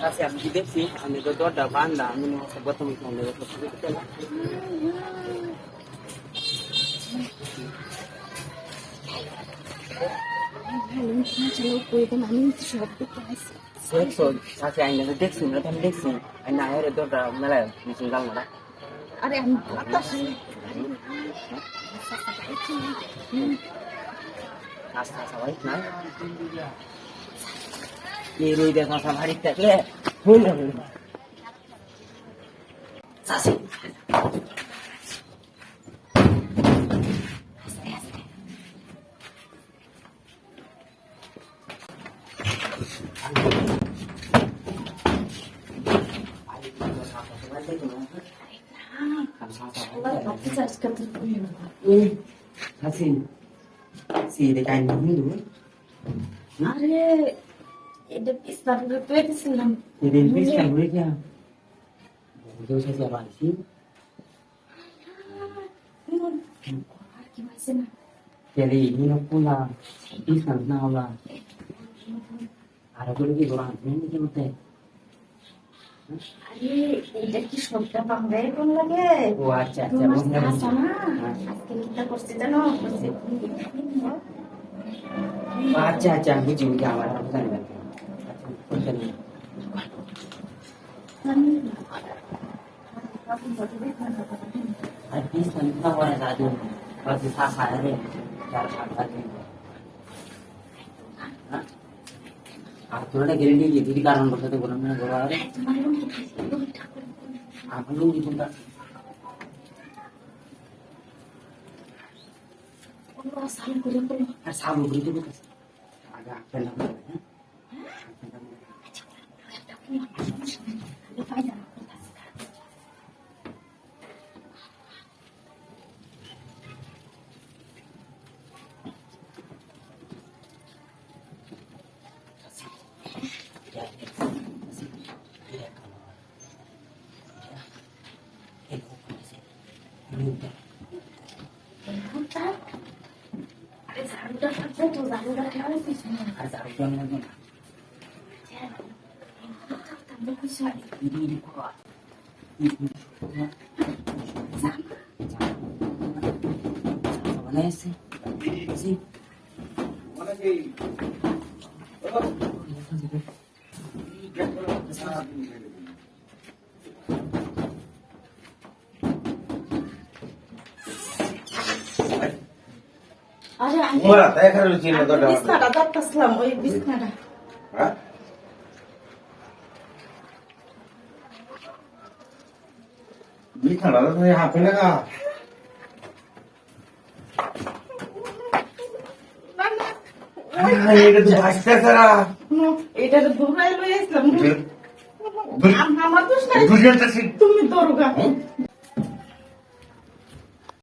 Kasi ang gidip si, ang nagdodor da banda, ang mga sa bottom ito, ang nagdodor sa bottom ito. So, kasi ang nagdodeksin, ang deksin, ang nahayari doon da malay, misinggal mo da. আরে আমি বাতাস Asa sa white na. Iroy da sa bharit takle, hul hul. Sasi. Hasin, si dekat ni dulu. আরে এটা পিস্তার পেয়ে দিছিলাম Jadi bis kan boleh ya. Itu saya siapa sih? আর কি হয়েছে না Jadi ini nak pula, bis kan nak pula. Ada tu lagi orang ini macam mana? আরে এটা কি সবটা বাংলায় কোন লাগে Oh acha acha, তোমার boleh কাছে না আজকে কিটা করতে জানো করতে acha acha, buji buji awal bukan lagi. Bukan. Habis kan kita orang satu, pasti sasa ni, cara sasa ni. Aturan gini ni, jadi karan bersatu bulan mana berapa? Apa lu itu tak? Allah salam করে বলো Sabu beri tu betul. Agak pelan. আরে ঝাড়ুটা থাকবে তো ঝাড়ুটা খেয়াল পিছনে Ada orang lagi. আমরা কিছু Ini kuat. Mana sih? Sih. Mana sih? আরে আমি Mura, tayo ka rin sino to daw. বিছনাটা যাচ্ছিলাম ওই বিছনাটা Ha? Bikin lah, saya HP na ka. Ah, ini tu basta sara. এটা ধুলাই লই আসলাম Dur. আমার দোষ নাই Dur yan kasi. তুমি দরগা